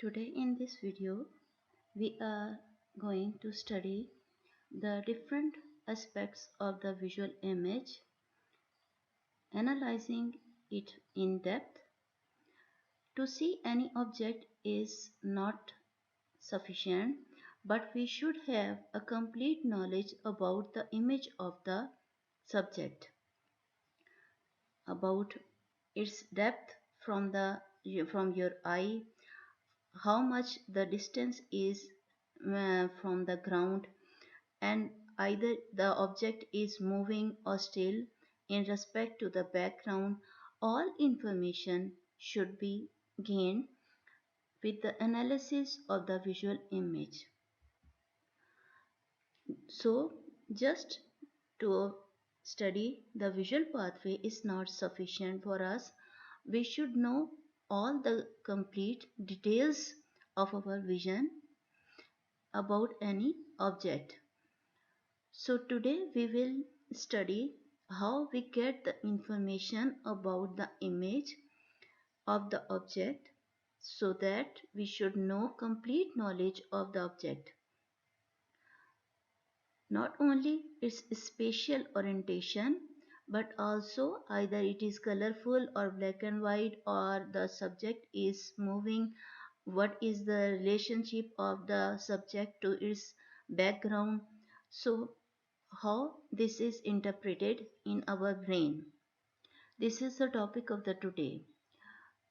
Today in this video we are going to study the different aspects of the visual image, analyzing it in depth. To see any object is not sufficient, but we should have a complete knowledge about the image of the subject, about its depth from your eye, how much the distance is from the ground, and either the object is moving or still in respect to the background. All information should be gained with the analysis of the visual image. So, just to study the visual pathway is not sufficient for us. We should know all the complete details of our vision about any object. So today we will study how we get the information about the image of the object, so that we should know complete knowledge of the object. Not only its spatial orientation, but also either it is colorful or black and white, or the subject is moving, what is the relationship of the subject to its background. So how this is interpreted in our brain. This is the topic of the today.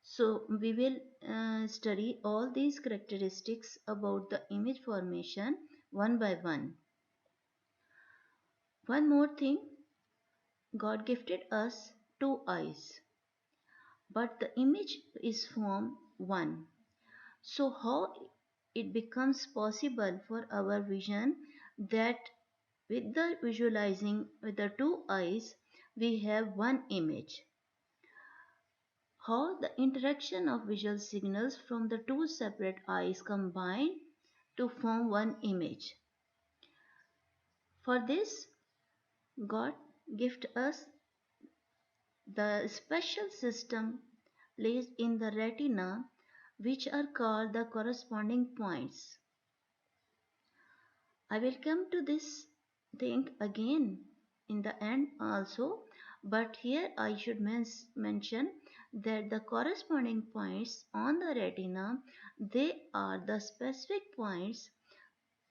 So we will study all these characteristics about the image formation one by one. One more thing, God gifted us two eyes, but the image is form one. So how it becomes possible for our vision that with the visualizing with the two eyes we have one image? How the interaction of visual signals from the two separate eyes combine to form one image. For this, God gift us the special system placed in the retina, which are called the corresponding points. I will come to this thing again in the end also, but here I should mention that the corresponding points on the retina, they are the specific points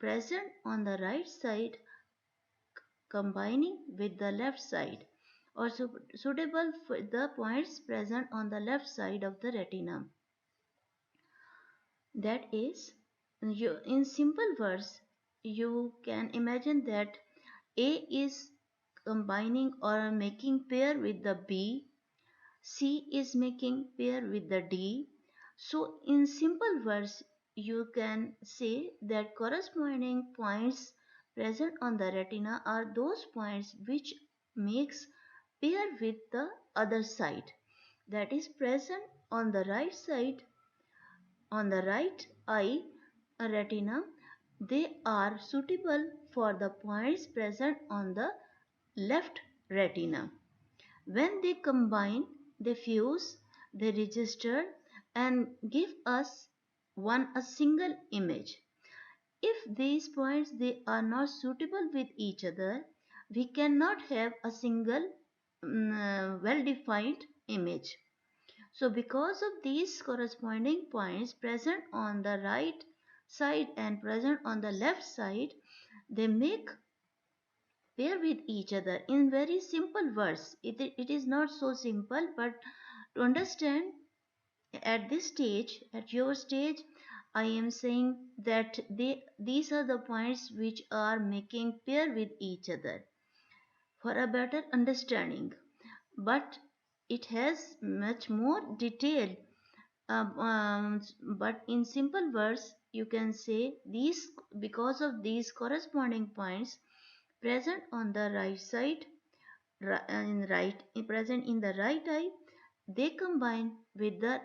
present on the right side combining with the left side, or suitable for the points present on the left side of the retina. That is, in simple words, you can imagine that A is combining or making pair with the B, C is making pair with the D. So in simple words, you can say that corresponding points present on the retina are those points which makes pair with the other side, that is present on the right side, on the right eye retina. They are suitable for the points present on the left retina. When they combine, they fuse, they register and give us a single image. If these points they are not suitable with each other, we cannot have a single well-defined image. So because of these corresponding points present on the right side and present on the left side, they make pair with each other. In very simple words, it is not so simple, but to understand at this stage, at your stage, I am saying that these are the points which are making pair with each other for a better understanding. But it has much more detail. But in simple words, you can say these, because of these corresponding points present on the right side, present in the right eye, they combine with the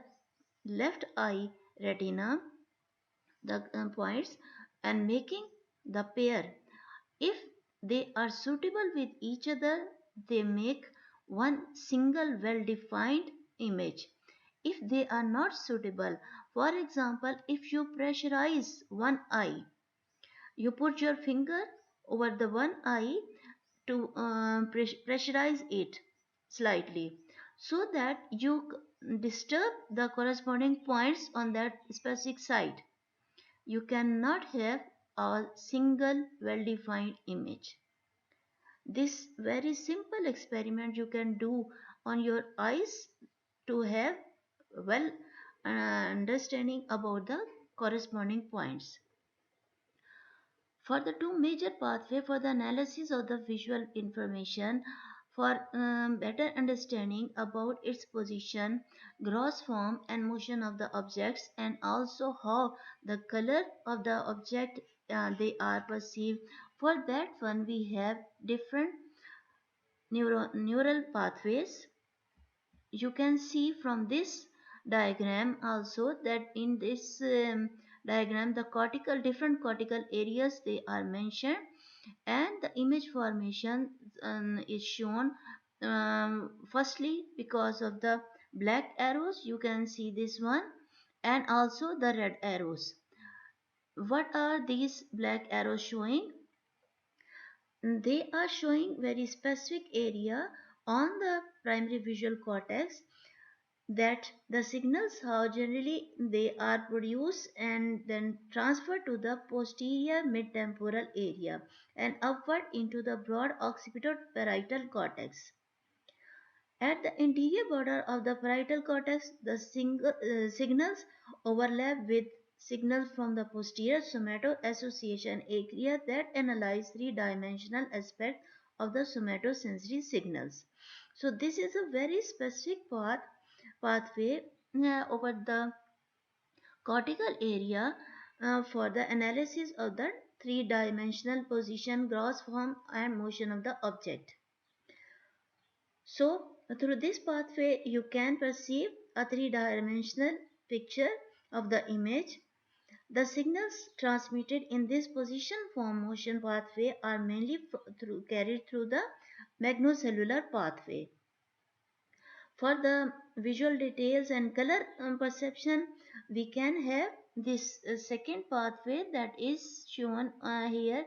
left eye retina, the points, and making the pair. If they are suitable with each other, they make one single well defined image. if they are not suitable. For example, if you pressurize one eye, you put your finger over the one eye to pressurize it slightly so that you disturb the corresponding points on that specific side. You cannot have a single well defined image. This very simple experiment you can do on your eyes to have well understanding about the corresponding points. For the two major pathway for the analysis of the visual information, for better understanding about its position, gross form and motion of the objects, and also how the color of the object they are perceived. For that one we have different neural pathways. You can see from this diagram also that in this diagram the cortical different cortical areas they are mentioned, and the image formation is shown. Firstly, because of the black arrows you can see this one, and also the red arrows. What are these black arrows showing? They are showing very specific area on the primary visual cortex, that the signals how generally they are produced and then transferred to the posterior mid-temporal area and upward into the broad occipital-parietal cortex. At the interior border of the parietal cortex, the signals overlap with signals from the posterior somato-association area that analyze three-dimensional aspect of the somatosensory signals. So this is a very specific pathway over the cortical area for the analysis of the three-dimensional position, gross form and motion of the object. So through this pathway you can perceive a three-dimensional picture of the image. The signals transmitted in this position form motion pathway are mainly carried through the magnocellular pathway. For the visual details and color perception, we can have this second pathway that is shown here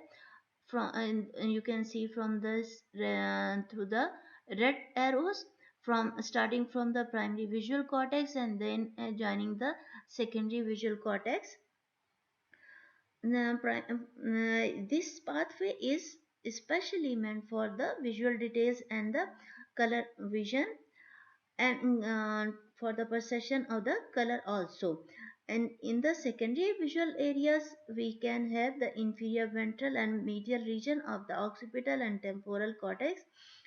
from, and you can see from this through the red arrows, from starting from the primary visual cortex and then joining the secondary visual cortex. This pathway is especially meant for the visual details and the color vision, and for the perception of the color also. And in the secondary visual areas we can have the inferior ventral and medial region of the occipital and temporal cortex,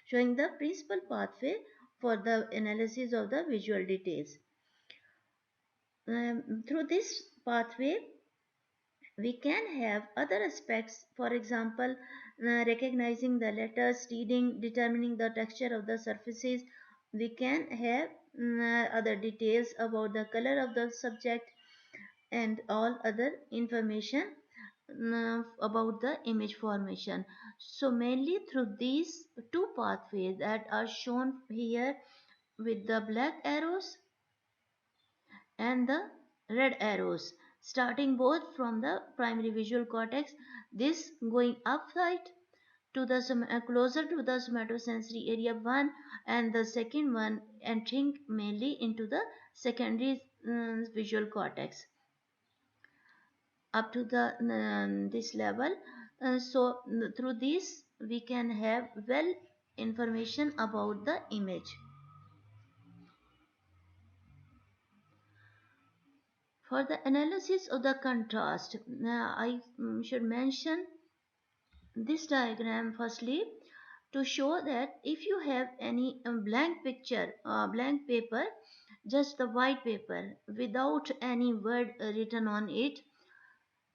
showing the principal pathway for the analysis of the visual details. Through this pathway we can have other aspects, for example recognizing the letters, reading, determining the texture of the surfaces. We can have other details about the color of the subject and all other information about the image formation. So mainly through these two pathways that are shown here with the black arrows and the red arrows, starting both from the primary visual cortex, this going upside to the closer to the somatosensory area 1, and the second one entering mainly into the secondary visual cortex up to the this level. So through this we can have well information about the image. For the analysis of the contrast, I should mention this diagram firstly to show that if you have any blank picture, blank paper, just the white paper without any word written on it,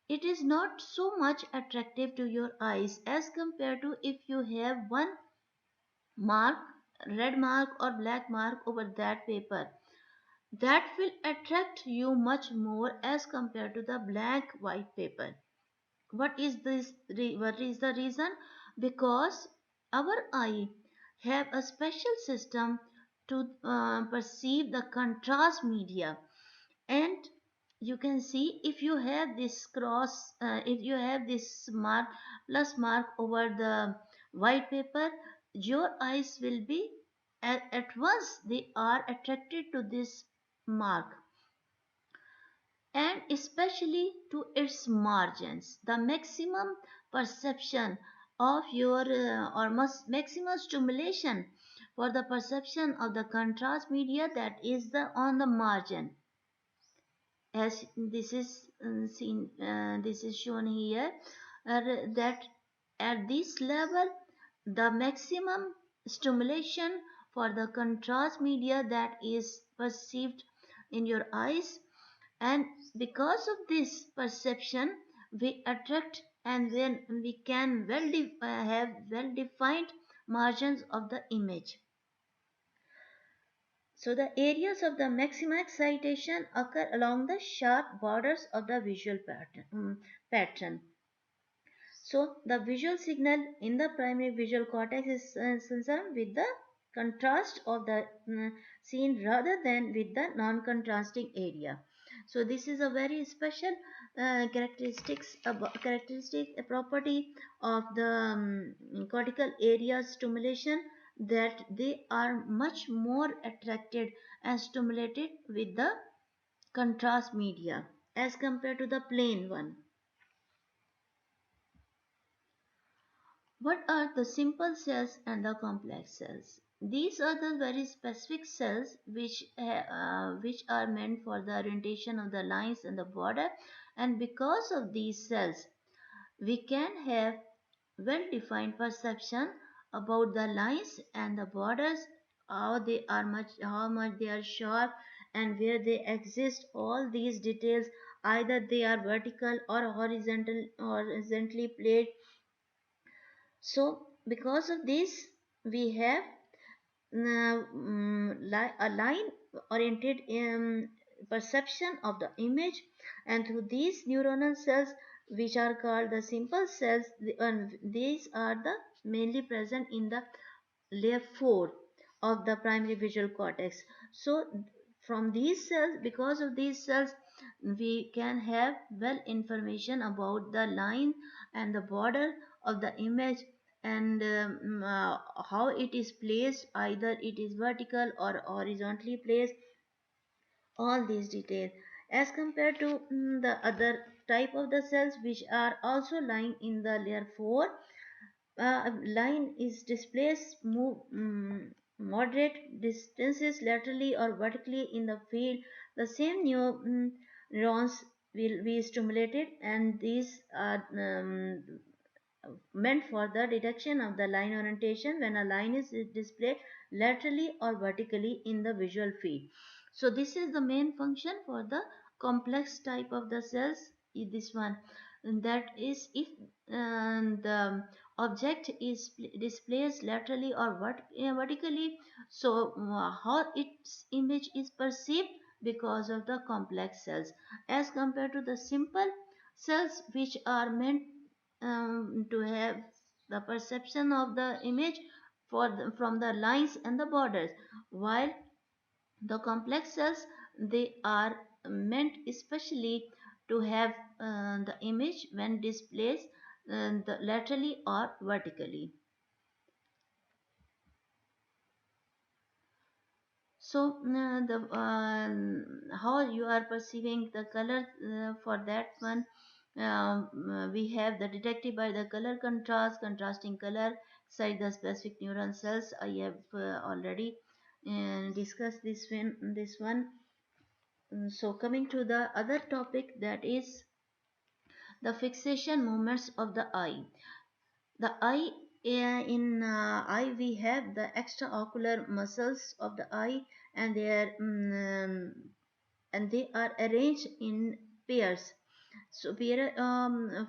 it is not so much attractive to your eyes as compared to if you have one mark, red mark or black mark over that paper. That will attract you much more as compared to the blank white paper. What is what is the reason? Because our eye have a special system to perceive the contrast media. And you can see, if you have this if you have this mark, plus mark over the white paper, your eyes will be at once they are attracted to this mark, and especially to its margins. The maximum perception of your maximum stimulation for the perception of the contrast media, that is the on the margin, as this is seen, this is shown here, that at this level the maximum stimulation for the contrast media that is perceived in your eyes, and because of this perception we attract, and then we can have well defined margins of the image. So the areas of the maximum excitation occur along the sharp borders of the visual pattern. So the visual signal in the primary visual cortex is concerned with the contrast of the scene rather than with the non-contrasting area. So this is a very special characteristic a property of the cortical area stimulation, that they are much more attracted and stimulated with the contrast media as compared to the plain one. What are the simple cells and the complex cells? These are the very specific cells which are meant for the orientation of the lines and the border, and because of these cells we can have well defined perception about the lines and the borders, how much they are sharp and where they exist. All these details, either they are vertical or horizontally placed. So because of this we have a line oriented perception of the image, and through these neuronal cells which are called the simple cells, these are the mainly present in the layer 4 of the primary visual cortex. So from these cells, because of these cells, we can have well information about the line and the border of the image, and how it is placed, either it is vertical or horizontally placed, all these details, as compared to the other type of the cells which are also lying in the layer 4. Line is displaced move moderate distances laterally or vertically in the field. The same neurons will be stimulated, and these are meant for the detection of the line orientation when a line is displayed laterally or vertically in the visual field. So this is the main function for the complex type of the cells. This one, and that is if the object is displaced laterally or vertically, so how its image is perceived because of the complex cells, as compared to the simple cells which are meant to have the perception of the image from the lines and the borders, while the complex cells, they are meant especially to have the image when displaced laterally or vertically. So how you are perceiving the color, for that one, we have the detected by the color contrast, contrasting color inside the specific neuron cells. I have already discussed this one. So coming to the other topic, that is the fixation movements of the eye. The eye, in eye we have the extraocular muscles of the eye, and they are arranged in pairs. Superior,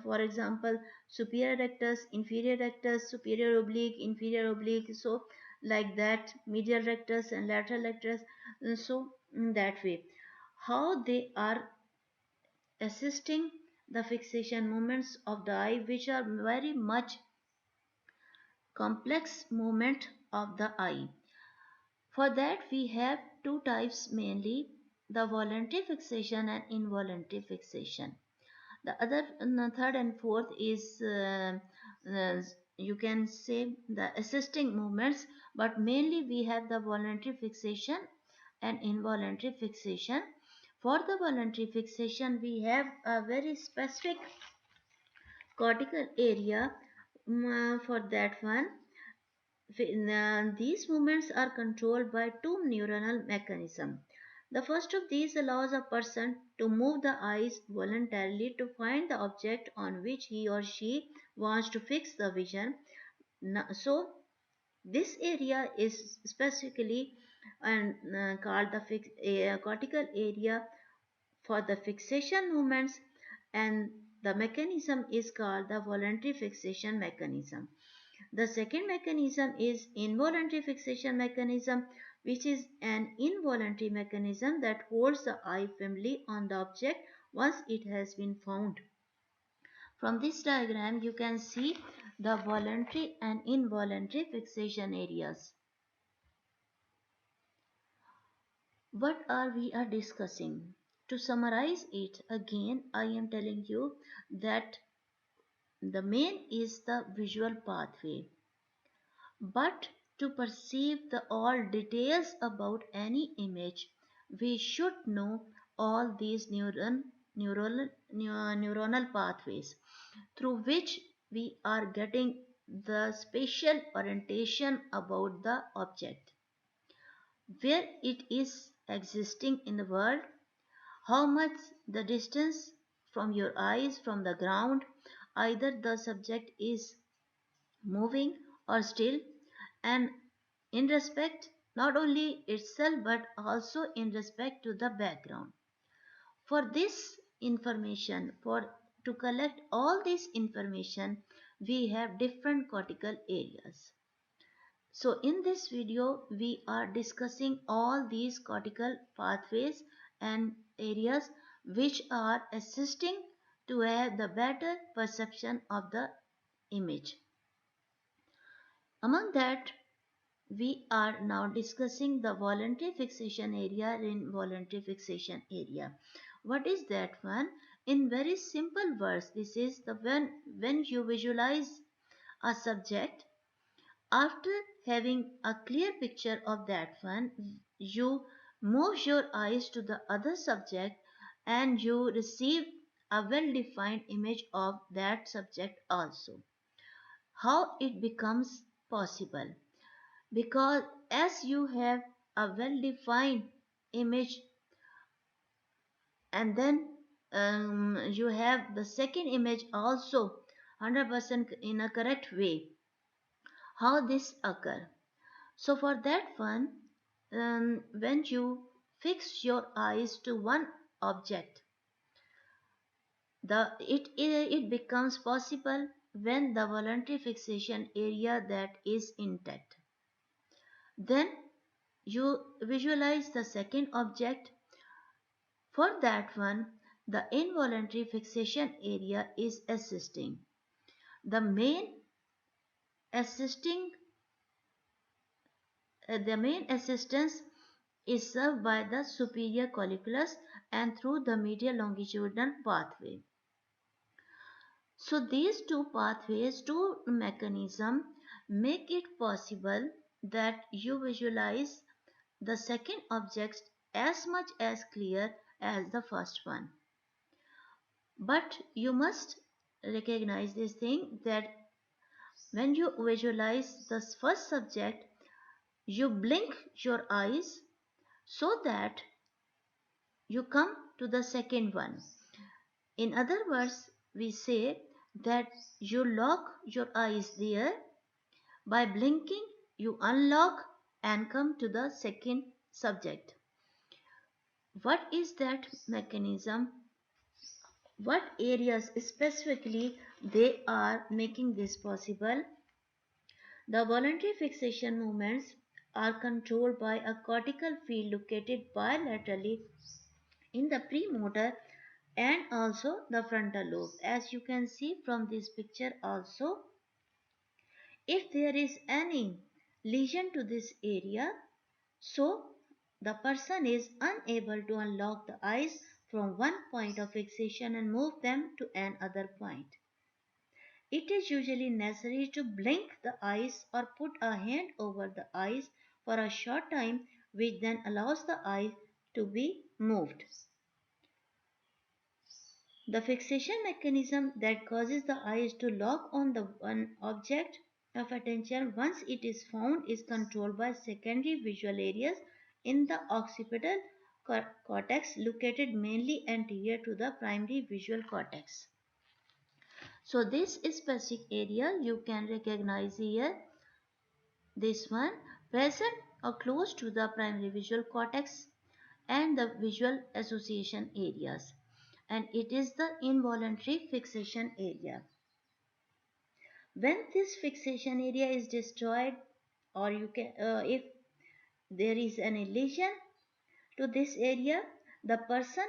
for example, superior rectus, inferior rectus, superior oblique, inferior oblique. So like that, medial rectus and lateral rectus. So in that way, how they are assisting the fixation movements of the eye, which are very much complex movement of the eye. For that, we have two types mainly, the voluntary fixation and involuntary fixation. The third and fourth is uh, you can say the assisting movements, but mainly we have the voluntary fixation and involuntary fixation. For the voluntary fixation, we have a very specific cortical area. For that one, these movements are controlled by two neuronal mechanisms. The first of these allows a person to move the eyes voluntarily to find the object on which he or she wants to fix the vision. So, this area is specifically called the cortical area for the fixation movements, and the mechanism is called the voluntary fixation mechanism. The second mechanism is involuntary fixation mechanism, which is an involuntary mechanism that holds the eye firmly on the object once it has been found. From this diagram, you can see the voluntary and involuntary fixation areas. What are we are discussing? To summarize it again, I am telling you that the main is the visual pathway. But to perceive the all details about any image, we should know all these neuronal pathways through which we are getting the spatial orientation about the object, where it is existing in the world, how much the distance from your eyes from the ground, either the subject is moving or still, and in respect not only itself but also in respect to the background. For this information, for to collect all this information, we have different cortical areas. So in this video, we are discussing all these cortical pathways and areas which are assisting to have the better perception of the image. Among that, we are now discussing the voluntary fixation area and involuntary fixation area. What is that one? In very simple words, this is the when you visualize a subject, after having a clear picture of that one, you move your eyes to the other subject and you receive a well defined image of that subject also. How it becomes possible? Because as you have a well defined image, and then you have the second image also 100% in a correct way, how this occur? So for that one, when you fix your eyes to one object, it becomes possible when the voluntary fixation area that is intact. Then you visualize the second object. For that one, the involuntary fixation area is assisting. The main assisting the main assistance is served by the superior colliculus and through the medial longitudinal pathway. So these two pathways, two mechanisms make it possible that you visualize the second object as much as clear as the first one. But you must recognize this thing that when you visualize the first subject, you blink your eyes so that you come to the second one. In other words, we say that you lock your eyes there, by blinking you unlock and come to the second subject. What is that mechanism? What areas specifically they are making this possible? The voluntary fixation movements are controlled by a cortical field located bilaterally in the premotor and also the frontal lobe. As you can see from this picture also, if there is any lesion to this area, So the person is unable to unlock the eyes from one point of fixation and move them to another point. It is usually necessary to blink the eyes or put a hand over the eyes for a short time, which then allows the eye to be moved. The fixation mechanism that causes the eyes to lock on the one object of attention once it is found is controlled by secondary visual areas in the occipital cortex located mainly anterior to the primary visual cortex. So this specific area you can recognize here, this one present or close to the primary visual cortex and the visual association areas, and it is the involuntary fixation area. When this fixation area is destroyed, or you can if there is any lesion to this area, the person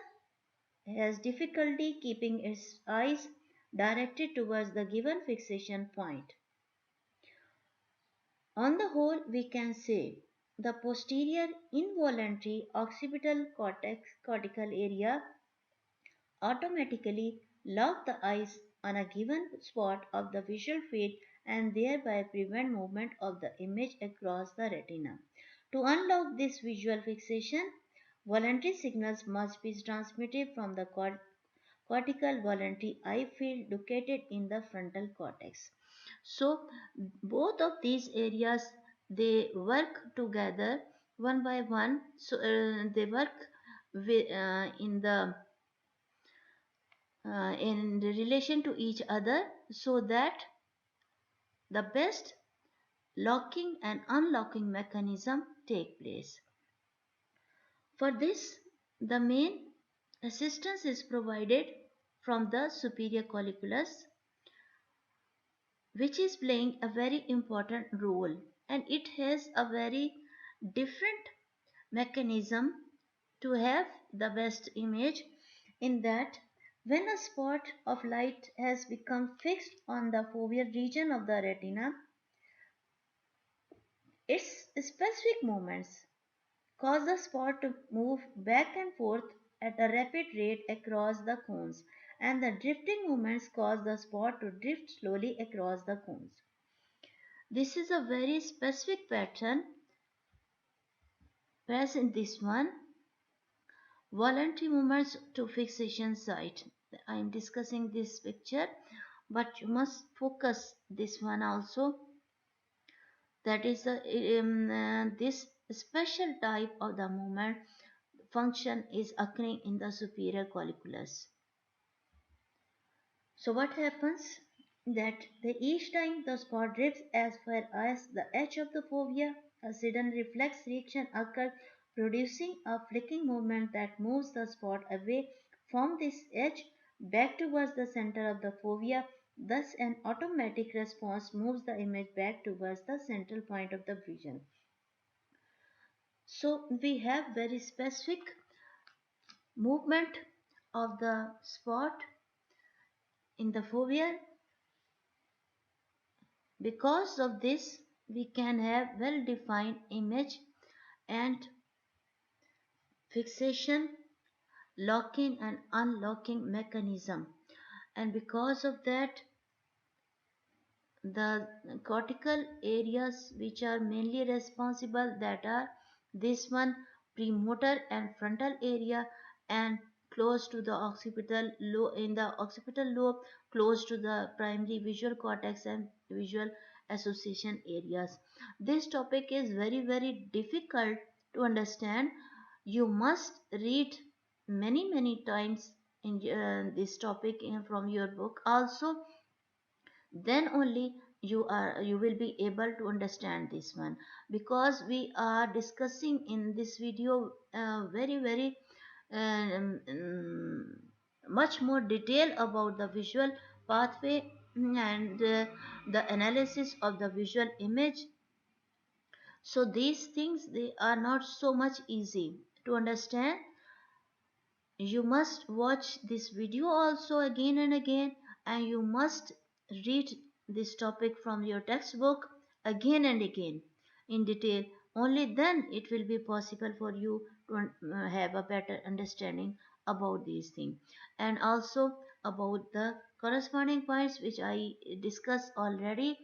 has difficulty keeping its eyes directed towards the given fixation point. On the whole, we can say the posterior involuntary occipital cortical area automatically lock the eyes on a given spot of the visual field and thereby prevent movement of the image across the retina. To unlock this visual fixation, voluntary signals must be transmitted from the cortical voluntary eye field located in the frontal cortex. So both of these areas, they work together one by one. So they work in relation to each other so that the best locking and unlocking mechanism take place. For this, the main assistance is provided from the superior colliculus, which is playing a very important role, and it has a very different mechanism to have the best image, in that when a spot of light has become fixed on the foveal region of the retina, its specific movements cause the spot to move back and forth at a rapid rate across the cones, and the drifting movements cause the spot to drift slowly across the cones. This is a very specific pattern present in this one. Voluntary movements to fixation site. I am discussing this picture, but you must focus this one also. That is this special type of the movement function is occurring in the superior colliculus. So what happens that each time the spot drifts as far as the edge of the fovea, a sudden reflex reaction occurs, producing a flicking movement that moves the spot away from this edge back towards the center of the fovea. Thus, an automatic response moves the image back towards the central point of the vision. So we have very specific movement of the spot in the fovea. Because of this, we can have well-defined image and fixation, locking and unlocking mechanism. And because of that, the cortical areas which are mainly responsible, that are this one, premotor and frontal area, and close to the occipital lobe, in the occipital lobe, close to the primary visual cortex and visual association areas. This topic is very difficult to understand. You must read many times in this topic from your book also, then only you will be able to understand this one, because we are discussing in this video very much more detail about the visual pathway and the analysis of the visual image. So these things, they are not so much easy to understand. You must watch this video also again and again, and you must read this topic from your textbook again and again in detail. Only then it will be possible for you to have a better understanding about these things, and also about the corresponding points which I discussed already.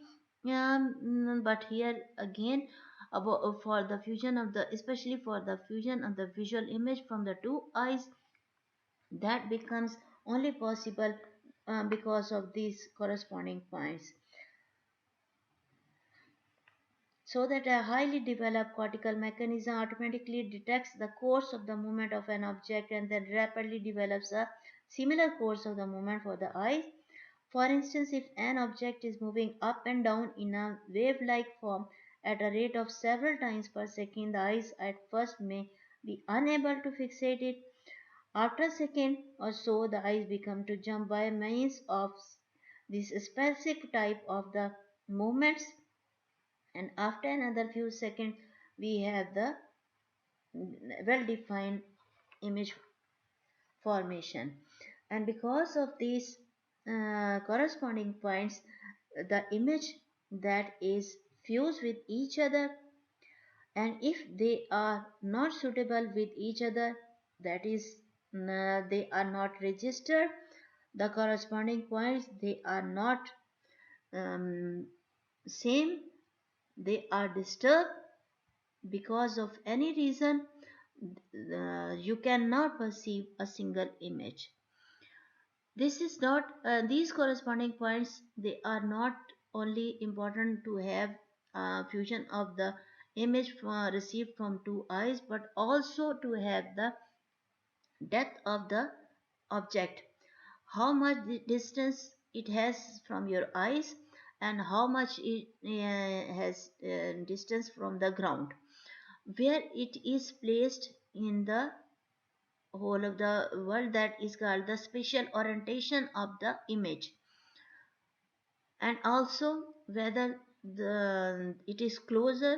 But here again, about for the fusion of the, especially for the fusion of the visual image from the two eyes, that becomes only possible because of these corresponding points. So that a highly developed cortical mechanism automatically detects the course of the movement of an object and then rapidly develops a similar course of the movement for the eyes. For instance, if an object is moving up and down in a wave-like form at a rate of several times per second, the eyes at first may be unable to fixate it. After a second or so, the eyes become to jump by means of this specific type of the movements, and after another few seconds we have the well defined image formation. And because of these corresponding points, the image that is fused with each other, and if they are not suitable with each other, that is, they are not registered, the corresponding points, they are not um, same, they are disturbed because of any reason, you cannot perceive a single image. This is not these corresponding points, they are not only important to have fusion of the image received from two eyes, but also to have the depth of the object, how much distance it has from your eyes, and how much it has distance from the ground, where it is placed in the whole of the world, that is called the spatial orientation of the image, and also whether it is closer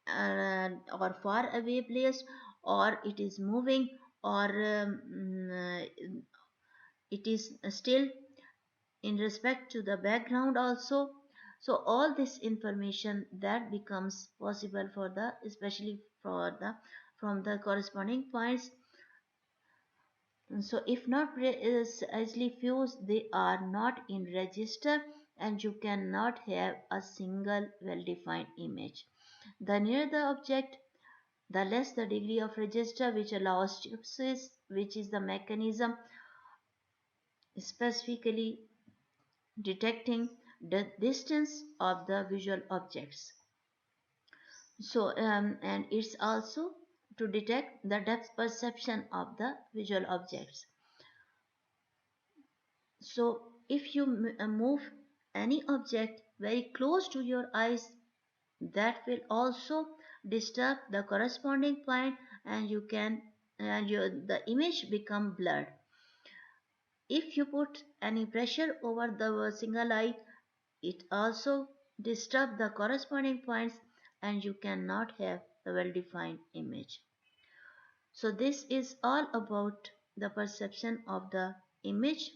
or far away placed, or it is moving, or it is still in respect to the background also. So all this information that becomes possible for the, especially for the, from the corresponding points. So if not precisely fused, they are not in register, and you cannot have a single well-defined image. The nearer the object, the less the degree of register which allows gypsies, which is the mechanism specifically detecting the distance of the visual objects. So and it's also to detect the depth perception of the visual objects. So if you move any object very close to your eyes, that will also disturb the corresponding point, and you can, and the image become blurred. If you put any pressure over the single eye, it also disturb the corresponding points, and you cannot have a well defined image. So this is all about the perception of the image.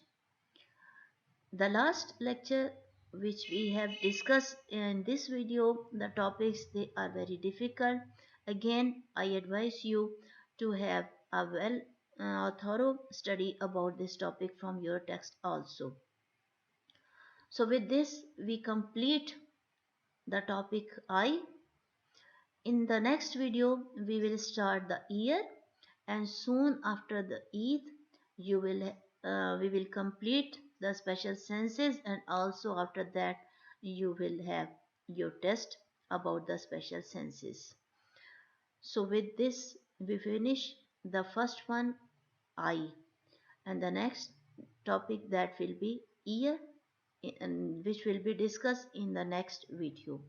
The last lecture which we have discussed in this video, the topics, they are very difficult. Again, I advise you to have a well thorough study about this topic from your text also. So with this, we complete the topic I. In the next video, we will start the ear, and soon after the Eid, you will we will complete the special senses, and also after that you will have your test about the special senses. So with this, we finish the first one, eye, and the next topic that will be ear, and which will be discussed in the next video.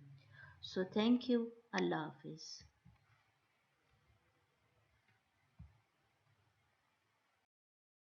So thank you. Allah Hafiz.